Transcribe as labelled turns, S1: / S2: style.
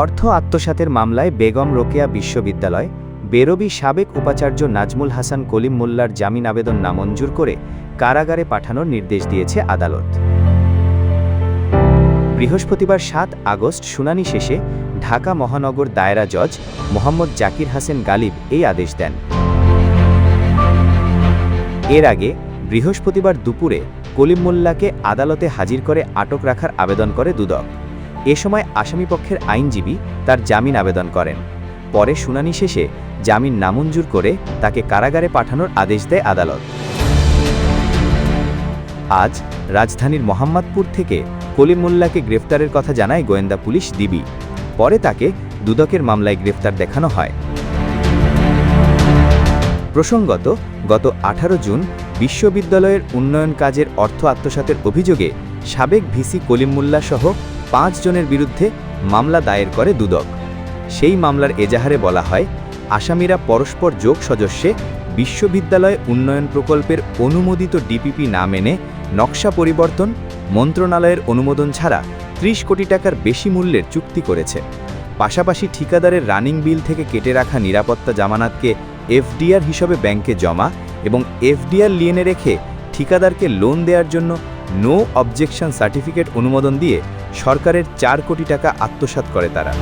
S1: অর্থ আত্মসাতের মামলায় বেগম রোকেয়া বিশ্ববিদ্যালয় বেরবি সাবেক উপাচার্য নাজমুল হাসান কলিম মোল্লার জামিন আবেদন নামঞ্জুর করে কারাগারে পাঠানোর নির্দেশ দিয়েছে আদালত। বৃহস্পতিবার 7 আগস্ট শুনানি শেষে ঢাকা মহানগর দায়রা জজ মোহাম্মদ জাকির হাসেন গালিব এই আদেশ দেন। এর আগে বৃহস্পতিবার দুপুরে কলিম মোল্লাকে আদালতে হাজির করে আটক রাখার আবেদন করে দুদক। এ সময় আসামিপক্ষের আইনজীবী তার জামিন আবেদন করেন। পরে শুনানি শেষে জামিন নামঞ্জুর করে তাকে কারাগারে পাঠানোর আদেশ দেয় আদালত। আজ রাজধানীর মোহাম্মদপুর থেকে কলিম মোল্লাকে গ্রেফতারের কথা জানায় গোয়েন্দা পুলিশ ডিবি। পরে তাকে দুদকের মামলায় গ্রেফতার দেখানো হয়। প্রসঙ্গত, গত 18 জুন বিশ্ববিদ্যালয়ের উন্নয়ন কাজের অর্থ আত্মসাতের অভিযোগে সাবেক ভিসি কলিম মোল্লা সহ 5 জনের বিরুদ্ধে মামলা দায়ের করে দুদক। সেই মামলার এজাহারে বলা হয়, আসামিরা পরস্পর যোগ সদস্যে বিশ্ববিদ্যালয় উন্নয়ন প্রকল্পের অনুমোদিত ডিপিপি না মেনে নকশা পরিবর্তন, মন্ত্রণালয়ের অনুমোদন ছাড়া 30 কোটি টাকার বেশি মূল্যের চুক্তি করেছে। পাশাপাশি ঠিকাদারের রানিং বিল থেকে কেটে রাখা নিরাপত্তা জামানতকে এফডিআর হিসেবে ব্যাংকে জমা এবং এফডিআর লিয়েনে রেখে ঠিকাদারকে লোন দেওয়ার জন্য নো অবজেকশন সার্টিফিকেট অনুমোদন দিয়ে সরকারের 4 কোটি টাকা আত্মসাৎ করে তারা।